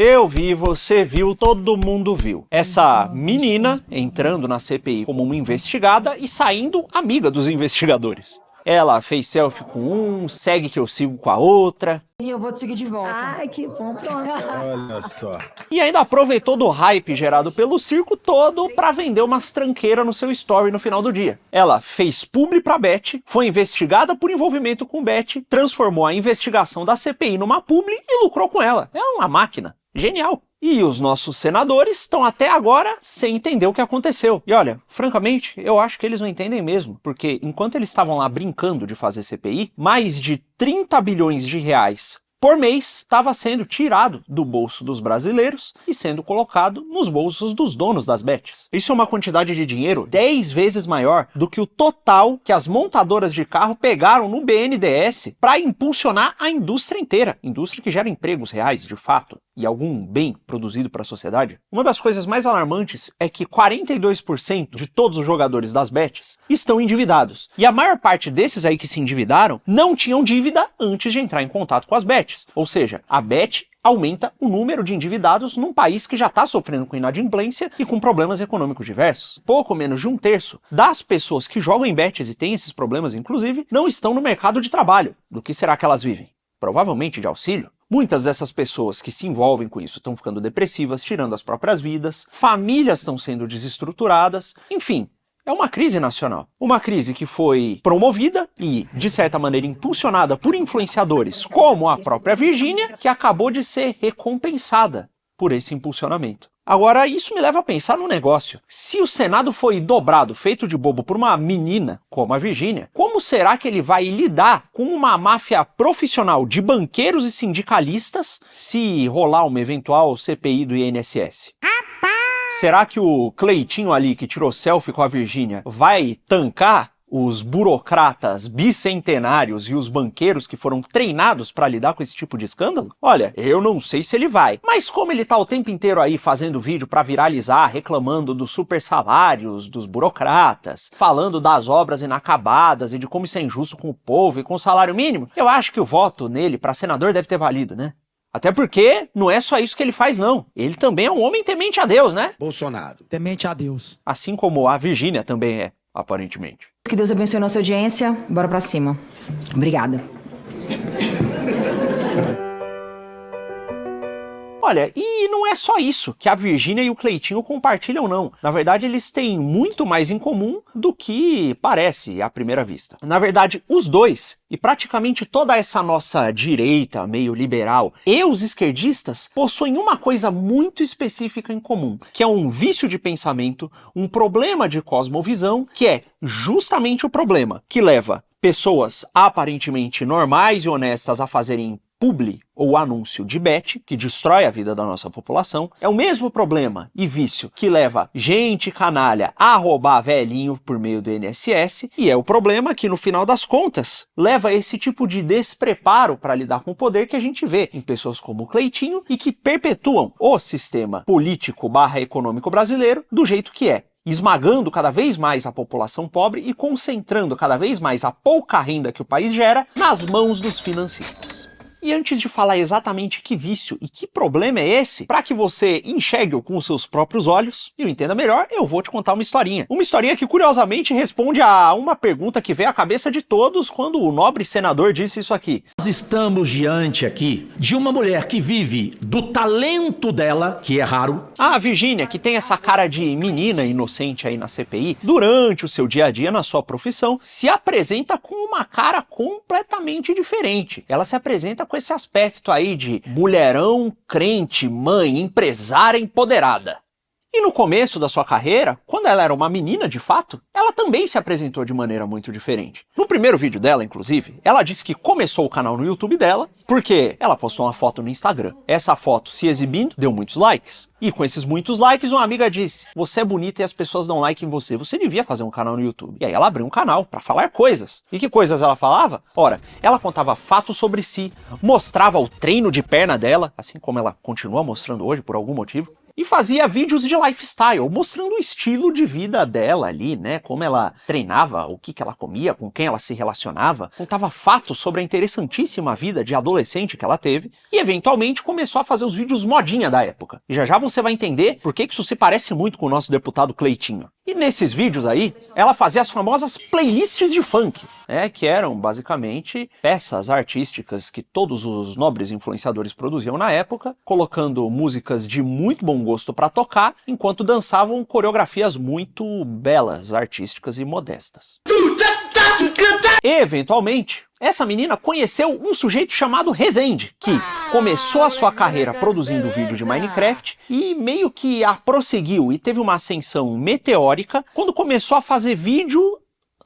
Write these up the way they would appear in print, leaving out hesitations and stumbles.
Eu vi, você viu, todo mundo viu. Essa menina entrando na CPI como uma investigada e saindo amiga dos investigadores. Ela fez selfie com um, segue que eu sigo com a outra. E eu vou te seguir de volta. Ai, que bom, pronto. Olha só. E ainda aproveitou do hype gerado pelo circo todo pra vender umas tranqueiras no seu story no final do dia. Ela fez publi pra Beth, foi investigada por envolvimento com Beth, transformou a investigação da CPI numa publi e lucrou com ela. É uma máquina. Genial. E os nossos senadores estão até agora sem entender o que aconteceu. E olha, francamente, eu acho que eles não entendem mesmo, porque enquanto eles estavam lá brincando de fazer CPI, mais de 30 bilhões de reais por mês estava sendo tirado do bolso dos brasileiros e sendo colocado nos bolsos dos donos das bets. Isso é uma quantidade de dinheiro 10 vezes maior do que o total que as montadoras de carro pegaram no BNDES para impulsionar a indústria inteira. Indústria que gera empregos reais, de fato, e algum bem produzido para a sociedade. Uma das coisas mais alarmantes é que 42% de todos os jogadores das bets estão endividados. E a maior parte desses aí que se endividaram não tinham dívida antes de entrar em contato com as bets. Ou seja, a bet aumenta o número de endividados num país que já está sofrendo com inadimplência e com problemas econômicos diversos. Pouco menos de 1/3 das pessoas que jogam em bets e têm esses problemas, inclusive, não estão no mercado de trabalho. Do que será que elas vivem? Provavelmente de auxílio. Muitas dessas pessoas que se envolvem com isso estão ficando depressivas, tirando as próprias vidas, famílias estão sendo desestruturadas, enfim. É uma crise nacional. Uma crise que foi promovida e, de certa maneira, impulsionada por influenciadores como a própria Virgínia, que acabou de ser recompensada por esse impulsionamento. Agora, isso me leva a pensar num negócio. Se o Senado foi dobrado, feito de bobo por uma menina como a Virgínia, como será que ele vai lidar com uma máfia profissional de banqueiros e sindicalistas se rolar uma eventual CPI do INSS? Será que o Cleitinho ali, que tirou selfie com a Virgínia, vai tancar os burocratas bicentenários e os banqueiros que foram treinados para lidar com esse tipo de escândalo? Olha, eu não sei se ele vai, mas como ele tá o tempo inteiro aí fazendo vídeo para viralizar, reclamando dos super salários dos burocratas, falando das obras inacabadas e de como isso é injusto com o povo e com o salário mínimo, eu acho que o voto nele para senador deve ter valido, né? Até porque não é só isso que ele faz, não. Ele também é um homem temente a Deus, né? Bolsonaro. Temente a Deus. Assim como a Virgínia também é, aparentemente. Que Deus abençoe nossa audiência. Bora pra cima. Obrigada. Olha, e não é só isso que a Virgínia e o Cleitinho compartilham, não. Na verdade, eles têm muito mais em comum do que parece à primeira vista. Na verdade, os dois, e praticamente toda essa nossa direita meio liberal e os esquerdistas, possuem uma coisa muito específica em comum, que é um vício de pensamento, um problema de cosmovisão, que é justamente o problema que leva pessoas aparentemente normais e honestas a fazerem publi ou anúncio de bet, que destrói a vida da nossa população, é o mesmo problema e vício que leva gente canalha a roubar velhinho por meio do INSS, e é o problema que, no final das contas, leva a esse tipo de despreparo para lidar com o poder que a gente vê em pessoas como o Cleitinho e que perpetuam o sistema político/econômico brasileiro do jeito que é, esmagando cada vez mais a população pobre e concentrando cada vez mais a pouca renda que o país gera nas mãos dos financistas. E antes de falar exatamente que vício e que problema é esse, para que você enxergue-o com os seus próprios olhos e o entenda melhor, eu vou te contar uma historinha. Uma historinha que curiosamente responde a uma pergunta que veio à cabeça de todos quando o nobre senador disse isso aqui. Nós estamos diante aqui de uma mulher que vive do talento dela, que é raro. A Virgínia, que tem essa cara de menina inocente aí na CPI, durante o seu dia a dia na sua profissão, se apresenta com uma cara completamente diferente. Ela se apresenta com esse aspecto aí de mulherão, crente, mãe, empresária empoderada. E no começo da sua carreira, quando ela era uma menina de fato, ela também se apresentou de maneira muito diferente. No primeiro vídeo dela, inclusive, ela disse que começou o canal no YouTube dela porque ela postou uma foto no Instagram. Essa foto se exibindo deu muitos likes. E com esses muitos likes, uma amiga disse: você é bonita e as pessoas dão like em você, você devia fazer um canal no YouTube. E aí ela abriu um canal para falar coisas. E que coisas ela falava? Ora, ela contava fatos sobre si, mostrava o treino de perna dela, assim como ela continua mostrando hoje por algum motivo. e fazia vídeos de lifestyle, mostrando o estilo de vida dela ali, né? Como ela treinava, o que ela comia, com quem ela se relacionava, contava fatos sobre a interessantíssima vida de adolescente que ela teve e, eventualmente, começou a fazer os vídeos modinha da época. E já já você vai entender por que isso se parece muito com o nosso deputado Cleitinho. E nesses vídeos aí, ela fazia as famosas playlists de funk, né, que eram basicamente peças artísticas que todos os nobres influenciadores produziam na época, colocando músicas de muito bom gosto para tocar, enquanto dançavam coreografias muito belas, artísticas e modestas. E, eventualmente, essa menina conheceu um sujeito chamado Rezende, que começou a sua carreira produzindo vídeo de Minecraft e meio que a prosseguiu e teve uma ascensão meteórica quando começou a fazer vídeo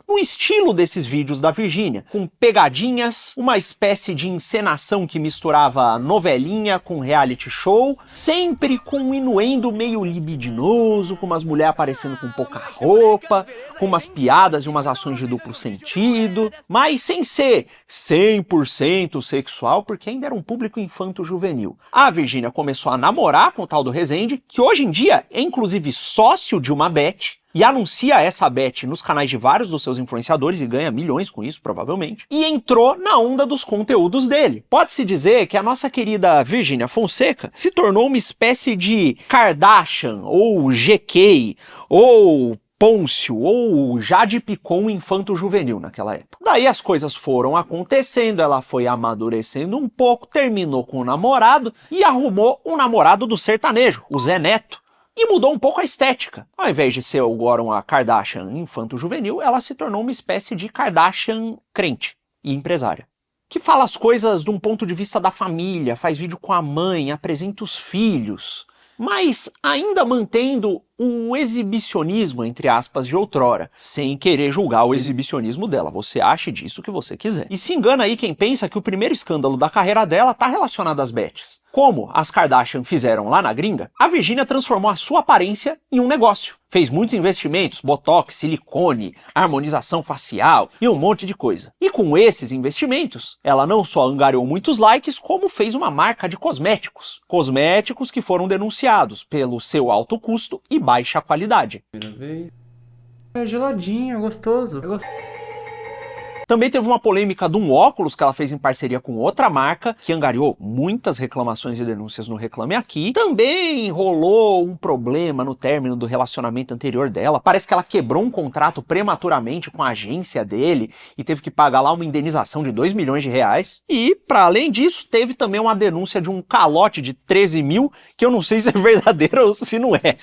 no estilo desses vídeos da Virgínia, com pegadinhas, uma espécie de encenação que misturava novelinha com reality show, sempre com um inuendo meio libidinoso, com umas mulheres aparecendo com pouca roupa, com umas piadas e umas ações de duplo sentido, mas sem ser 100% sexual, porque ainda era um público infanto-juvenil. A Virgínia começou a namorar com o tal do Rezende, que hoje em dia é inclusive sócio de uma bet, e anuncia essa bet nos canais de vários dos seus influenciadores e ganha milhões com isso, provavelmente, e entrou na onda dos conteúdos dele. Pode-se dizer que a nossa querida Virgínia Fonseca se tornou uma espécie de Kardashian, ou GK, ou Pôncio, ou Jade Picon infanto-juvenil naquela época. Daí as coisas foram acontecendo, ela foi amadurecendo um pouco, terminou com o namorado e arrumou um namorado do sertanejo, o Zé Neto. E mudou um pouco a estética. Ao invés de ser agora uma Kardashian infanto-juvenil, ela se tornou uma espécie de Kardashian crente e empresária. Que fala as coisas de um ponto de vista da família, faz vídeo com a mãe, apresenta os filhos, mas ainda mantendo o exibicionismo, entre aspas, de outrora, sem querer julgar o exibicionismo dela. Você ache disso o que você quiser. E se engana aí quem pensa que o primeiro escândalo da carreira dela tá relacionado às bets. Como as Kardashian fizeram lá na gringa, a Virgínia transformou a sua aparência em um negócio. Fez muitos investimentos, botox, silicone, harmonização facial e um monte de coisa. E com esses investimentos, ela não só angariou muitos likes, como fez uma marca de cosméticos. Cosméticos que foram denunciados pelo seu alto custo e baixa qualidade. É geladinho, gostoso. Também teve uma polêmica de um óculos que ela fez em parceria com outra marca, que angariou muitas reclamações e denúncias no Reclame Aqui. Também rolou um problema no término do relacionamento anterior dela. Parece que ela quebrou um contrato prematuramente com a agência dele e teve que pagar lá uma indenização de 2 milhões de reais. E, para além disso, teve também uma denúncia de um calote de 13 mil, que eu não sei se é verdadeiro ou se não é.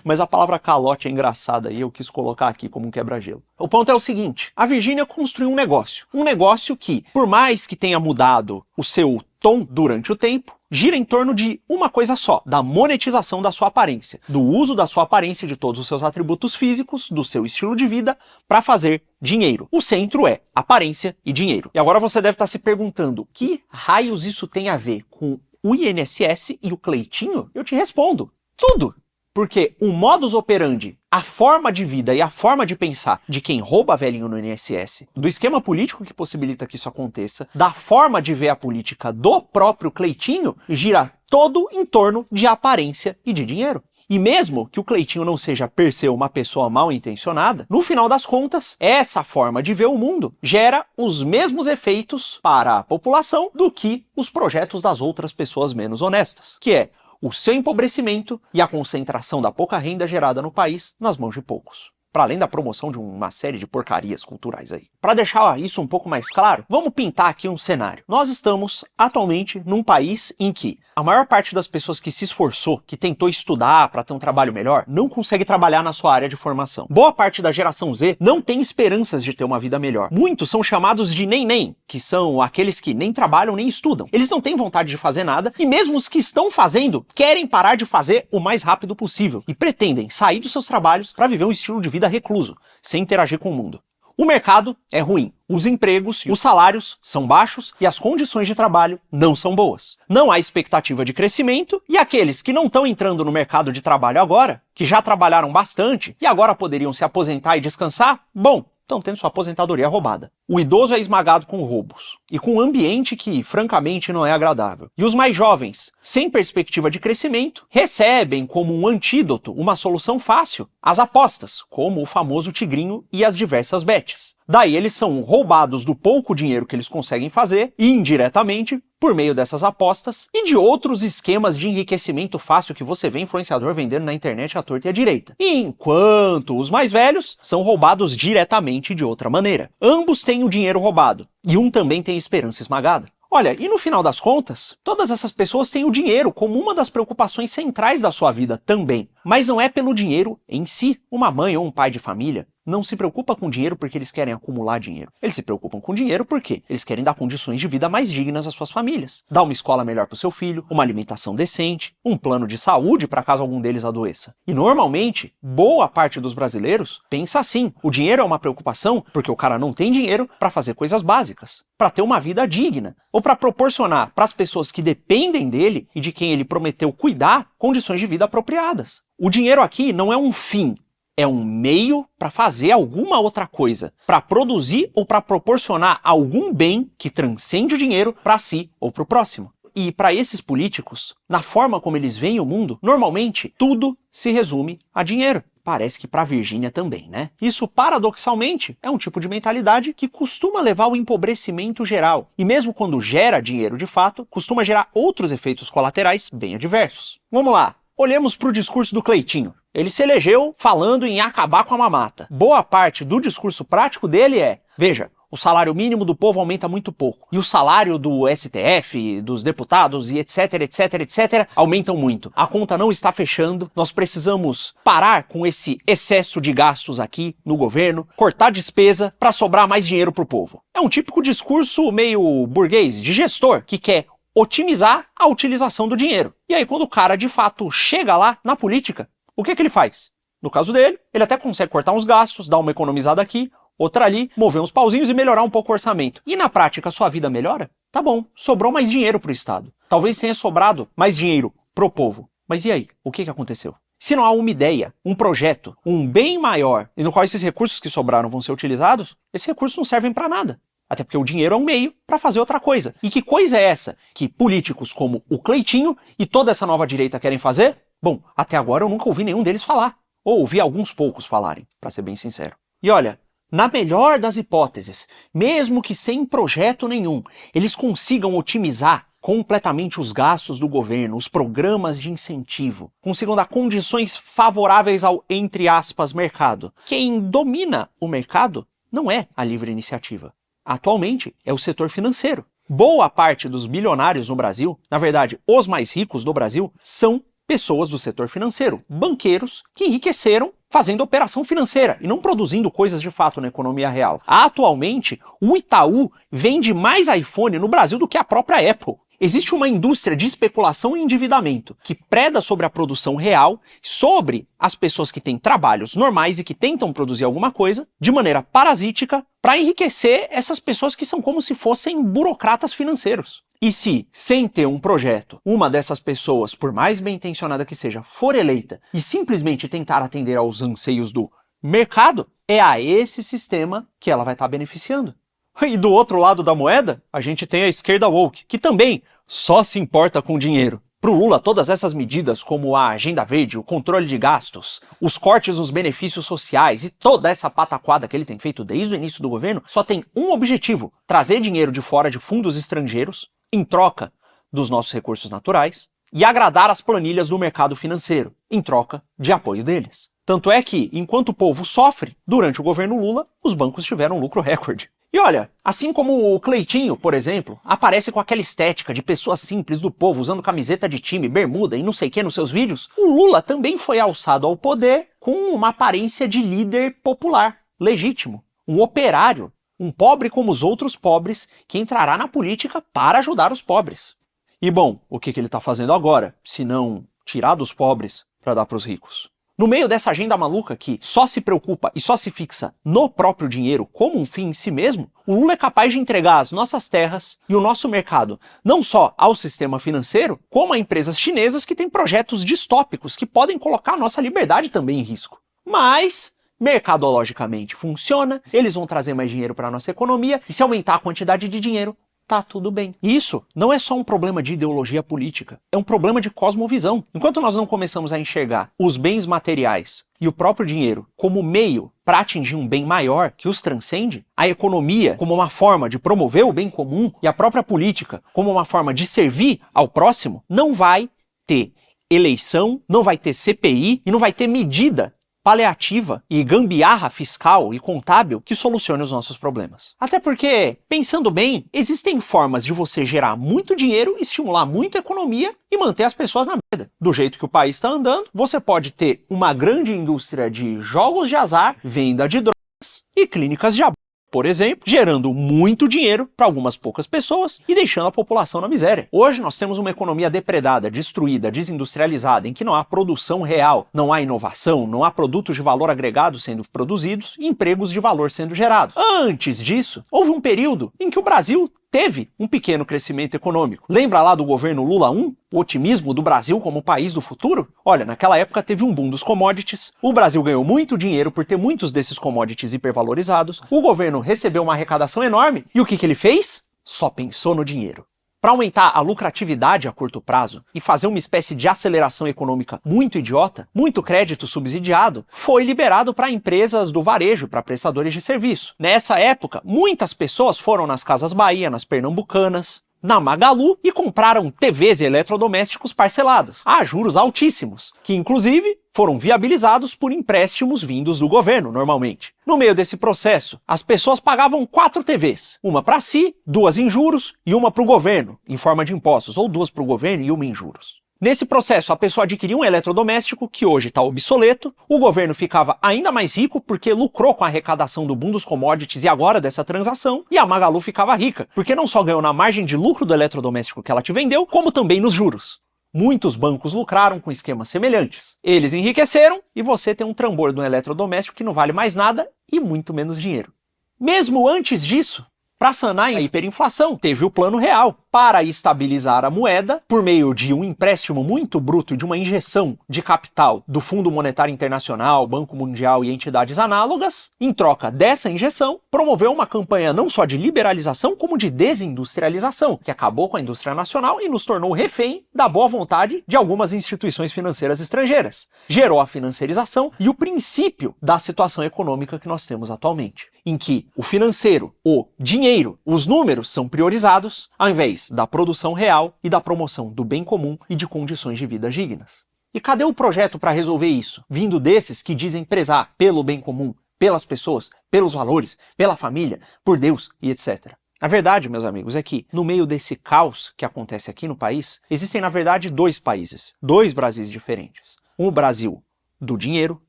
Mas a palavra calote é engraçada e eu quis colocar aqui como um quebra-gelo. O ponto é o seguinte, a Virgínia construiu um negócio que, por mais que tenha mudado o seu tom durante o tempo, gira em torno de uma coisa só, da monetização da sua aparência, do uso da sua aparência, de todos os seus atributos físicos, do seu estilo de vida, para fazer dinheiro. O centro é aparência e dinheiro. E agora você deve estar se perguntando, que raios isso tem a ver com o INSS e o Cleitinho? Eu te respondo, tudo! Porque o modus operandi, a forma de vida e a forma de pensar de quem rouba velhinho no INSS, do esquema político que possibilita que isso aconteça, da forma de ver a política do próprio Cleitinho, gira todo em torno de aparência e de dinheiro. E mesmo que o Cleitinho não seja per se uma pessoa mal intencionada, no final das contas, essa forma de ver o mundo gera os mesmos efeitos para a população do que os projetos das outras pessoas menos honestas, que é o seu empobrecimento e a concentração da pouca renda gerada no país nas mãos de poucos. Para além da promoção de uma série de porcarias culturais aí. Para deixar isso um pouco mais claro, vamos pintar aqui um cenário. Nós estamos atualmente num país em que a maior parte das pessoas que se esforçou, que tentou estudar para ter um trabalho melhor, não consegue trabalhar na sua área de formação. Boa parte da geração Z não tem esperanças de ter uma vida melhor. Muitos são chamados de nem-nem, que são aqueles que nem trabalham nem estudam. Eles não têm vontade de fazer nada e mesmo os que estão fazendo querem parar de fazer o mais rápido possível e pretendem sair dos seus trabalhos para viver um estilo de vida recluso, sem interagir com o mundo. O mercado é ruim, os empregos e os salários são baixos e as condições de trabalho não são boas. Não há expectativa de crescimento e aqueles que não estão entrando no mercado de trabalho agora, que já trabalharam bastante e agora poderiam se aposentar e descansar, bom, estão tendo sua aposentadoria roubada. O idoso é esmagado com roubos e com um ambiente que, francamente, não é agradável. E os mais jovens, sem perspectiva de crescimento, recebem como um antídoto, uma solução fácil, as apostas, como o famoso tigrinho e as diversas bets. Daí eles são roubados do pouco dinheiro que eles conseguem fazer, e indiretamente, por meio dessas apostas e de outros esquemas de enriquecimento fácil que você vê influenciador vendendo na internet à torta e à direita. Enquanto os mais velhos são roubados diretamente de outra maneira. Ambos têm o dinheiro roubado, e um também tem esperança esmagada. Olha, e no final das contas, todas essas pessoas têm o dinheiro como uma das preocupações centrais da sua vida também. Mas não é pelo dinheiro em si. Uma mãe ou um pai de família não se preocupa com dinheiro porque eles querem acumular dinheiro. Eles se preocupam com dinheiro porque eles querem dar condições de vida mais dignas às suas famílias. Dar uma escola melhor para o seu filho, uma alimentação decente, um plano de saúde para caso algum deles adoeça. E normalmente, boa parte dos brasileiros pensa assim. O dinheiro é uma preocupação porque o cara não tem dinheiro para fazer coisas básicas, para ter uma vida digna, ou para proporcionar para as pessoas que dependem dele e de quem ele prometeu cuidar condições de vida apropriadas. O dinheiro aqui não é um fim, é um meio para fazer alguma outra coisa, para produzir ou para proporcionar algum bem que transcende o dinheiro para si ou para o próximo. E para esses políticos, na forma como eles veem o mundo, normalmente tudo se resume a dinheiro. Parece que para Virgínia também, né? Isso, paradoxalmente, é um tipo de mentalidade que costuma levar ao empobrecimento geral. E mesmo quando gera dinheiro de fato, costuma gerar outros efeitos colaterais bem adversos. Vamos lá, olhemos para o discurso do Cleitinho. Ele se elegeu falando em acabar com a mamata. Boa parte do discurso prático dele é, veja, o salário mínimo do povo aumenta muito pouco. E o salário do STF, dos deputados e etc, etc, etc, aumentam muito. A conta não está fechando, nós precisamos parar com esse excesso de gastos aqui no governo, cortar despesa para sobrar mais dinheiro para o povo. É um típico discurso meio burguês, de gestor, que quer otimizar a utilização do dinheiro. E aí quando o cara de fato chega lá na política, o que ele faz? No caso dele, ele até consegue cortar uns gastos, dar uma economizada aqui, outra ali, mover uns pauzinhos e melhorar um pouco o orçamento. E na prática a sua vida melhora? Tá bom, sobrou mais dinheiro pro Estado. Talvez tenha sobrado mais dinheiro pro povo. Mas e aí? O que aconteceu? Se não há uma ideia, um projeto, um bem maior, e no qual esses recursos que sobraram vão ser utilizados, esses recursos não servem para nada. Até porque o dinheiro é um meio para fazer outra coisa. E que coisa é essa que políticos como o Cleitinho e toda essa nova direita querem fazer? Bom, até agora eu nunca ouvi nenhum deles falar. Ou ouvi alguns poucos falarem, para ser bem sincero. E olha, na melhor das hipóteses, mesmo que sem projeto nenhum, eles consigam otimizar completamente os gastos do governo, os programas de incentivo, consigam dar condições favoráveis ao, entre aspas, mercado. Quem domina o mercado não é a livre iniciativa. Atualmente é o setor financeiro. Boa parte dos bilionários no Brasil, na verdade, os mais ricos do Brasil, são pessoas do setor financeiro, banqueiros que enriqueceram fazendo operação financeira e não produzindo coisas de fato na economia real. Atualmente, o Itaú vende mais iPhone no Brasil do que a própria Apple. Existe uma indústria de especulação e endividamento que preda sobre a produção real, sobre as pessoas que têm trabalhos normais e que tentam produzir alguma coisa, de maneira parasítica, para enriquecer essas pessoas que são como se fossem burocratas financeiros. E se, sem ter um projeto, uma dessas pessoas, por mais bem intencionada que seja, for eleita e simplesmente tentar atender aos anseios do mercado, é a esse sistema que ela vai estar beneficiando. E do outro lado da moeda, a gente tem a esquerda woke, que também só se importa com dinheiro. Para o Lula, todas essas medidas, como a agenda verde, o controle de gastos, os cortes nos benefícios sociais e toda essa pataquada que ele tem feito desde o início do governo, só tem um objetivo: trazer dinheiro de fora de fundos estrangeiros, em troca dos nossos recursos naturais, e agradar as planilhas do mercado financeiro, em troca de apoio deles. Tanto é que, enquanto o povo sofre, durante o governo Lula, os bancos tiveram lucro recorde. E olha, assim como o Cleitinho, por exemplo, aparece com aquela estética de pessoa simples do povo usando camiseta de time, bermuda e não sei o que nos seus vídeos, o Lula também foi alçado ao poder com uma aparência de líder popular, legítimo, um operário, um pobre como os outros pobres que entrará na política para ajudar os pobres. E bom, o que ele está fazendo agora, se não tirar dos pobres para dar para os ricos? No meio dessa agenda maluca que só se preocupa e só se fixa no próprio dinheiro como um fim em si mesmo, o Lula é capaz de entregar as nossas terras e o nosso mercado não só ao sistema financeiro, como a empresas chinesas que têm projetos distópicos que podem colocar a nossa liberdade também em risco. Mas mercadologicamente funciona, eles vão trazer mais dinheiro para a nossa economia, e se aumentar a quantidade de dinheiro, tá tudo bem. E isso não é só um problema de ideologia política, é um problema de cosmovisão. Enquanto nós não começamos a enxergar os bens materiais e o próprio dinheiro como meio para atingir um bem maior que os transcende, a economia como uma forma de promover o bem comum e a própria política como uma forma de servir ao próximo, não vai ter eleição, não vai ter CPI e não vai ter medida paliativa e gambiarra fiscal e contábil que solucione os nossos problemas. Até porque, pensando bem, existem formas de você gerar muito dinheiro, estimular muito a economia e manter as pessoas na merda. Do jeito que o país está andando, você pode ter uma grande indústria de jogos de azar, venda de drogas e clínicas de aborto, por exemplo, gerando muito dinheiro para algumas poucas pessoas e deixando a população na miséria. Hoje nós temos uma economia depredada, destruída, desindustrializada, em que não há produção real, não há inovação, não há produtos de valor agregado sendo produzidos e empregos de valor sendo gerados. Antes disso, houve um período em que o Brasil teve um pequeno crescimento econômico. Lembra lá do governo Lula I? O otimismo do Brasil como país do futuro? Olha, naquela época teve um boom dos commodities, o Brasil ganhou muito dinheiro por ter muitos desses commodities hipervalorizados, o governo recebeu uma arrecadação enorme e o que ele fez? Só pensou no dinheiro. Para aumentar a lucratividade a curto prazo e fazer uma espécie de aceleração econômica muito idiota, muito crédito subsidiado foi liberado para empresas do varejo, para prestadores de serviço. Nessa época, muitas pessoas foram nas Casas Bahia, nas Pernambucanas, na Magalu e compraram TVs e eletrodomésticos parcelados, a juros altíssimos, que inclusive foram viabilizados por empréstimos vindos do governo, normalmente. No meio desse processo, as pessoas pagavam 4 TVs, uma para si, 2 em juros e uma para o governo, em forma de impostos, ou 2 para o governo e uma em juros. Nesse processo, a pessoa adquiria um eletrodoméstico que hoje está obsoleto, o governo ficava ainda mais rico porque lucrou com a arrecadação do boom dos commodities e agora dessa transação, e a Magalu ficava rica, porque não só ganhou na margem de lucro do eletrodoméstico que ela te vendeu, como também nos juros. Muitos bancos lucraram com esquemas semelhantes. Eles enriqueceram e você tem um trambolho de um eletrodoméstico que não vale mais nada e muito menos dinheiro. Mesmo antes disso, para sanar a hiperinflação, teve o Plano Real, para estabilizar a moeda por meio de um empréstimo muito bruto e de uma injeção de capital do Fundo Monetário Internacional, Banco Mundial e entidades análogas. Em troca dessa injeção, promoveu uma campanha não só de liberalização, como de desindustrialização, que acabou com a indústria nacional e nos tornou refém da boa vontade de algumas instituições financeiras estrangeiras. Gerou a financiarização e o princípio da situação econômica que nós temos atualmente, em que o financeiro, o dinheiro, os números são priorizados, ao invés da produção real e da promoção do bem comum e de condições de vida dignas. E cadê o projeto para resolver isso? Vindo desses que dizem prezar pelo bem comum, pelas pessoas, pelos valores, pela família, por Deus e etc. A verdade, meus amigos, é que no meio desse caos que acontece aqui no país, existem na verdade 2 países, 2 Brasis diferentes. O Brasil do dinheiro,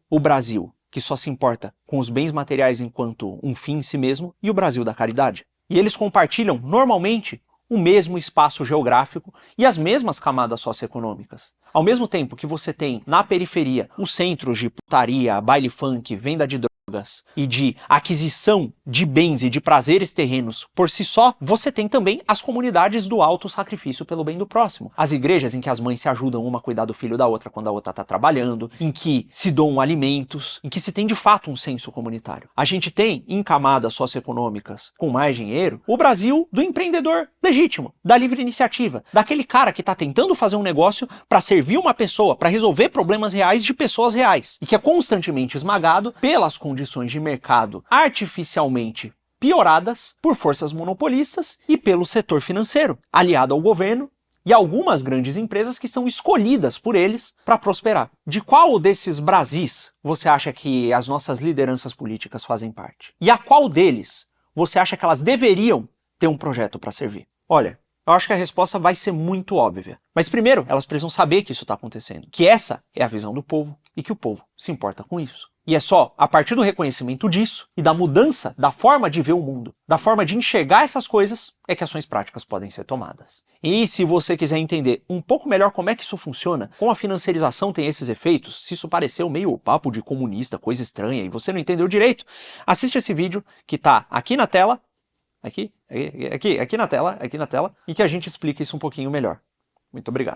o Brasil que só se importa com os bens materiais enquanto um fim em si mesmo, e o Brasil da caridade. E eles compartilham, normalmente, o mesmo espaço geográfico e as mesmas camadas socioeconômicas. Ao mesmo tempo que você tem, na periferia, os centros de putaria, baile funk, venda de drogas e de aquisição de bens e de prazeres terrenos por si só, você tem também as comunidades do alto sacrifício pelo bem do próximo. As igrejas em que as mães se ajudam uma a cuidar do filho da outra quando a outra está trabalhando, em que se doam alimentos, em que se tem de fato um senso comunitário. A gente tem, em camadas socioeconômicas com mais dinheiro, o Brasil do empreendedor legítimo, da livre iniciativa, daquele cara que está tentando fazer um negócio para servir uma pessoa, para resolver problemas reais de pessoas reais, e que é constantemente esmagado pelas condições de mercado artificialmente pioradas por forças monopolistas e pelo setor financeiro, aliado ao governo e algumas grandes empresas que são escolhidas por eles para prosperar. De qual desses Brasis você acha que as nossas lideranças políticas fazem parte? E a qual deles você acha que elas deveriam ter um projeto para servir? Olha, eu acho que a resposta vai ser muito óbvia. Mas primeiro, elas precisam saber que isso está acontecendo, que essa é a visão do povo e que o povo se importa com isso. E é só a partir do reconhecimento disso e da mudança da forma de ver o mundo, da forma de enxergar essas coisas, é que ações práticas podem ser tomadas. E se você quiser entender um pouco melhor como é que isso funciona, como a financiarização tem esses efeitos, se isso pareceu meio papo de comunista, coisa estranha, e você não entendeu direito, assiste esse vídeo que está aqui na tela, aqui na tela, e que a gente explica isso um pouquinho melhor. Muito obrigado.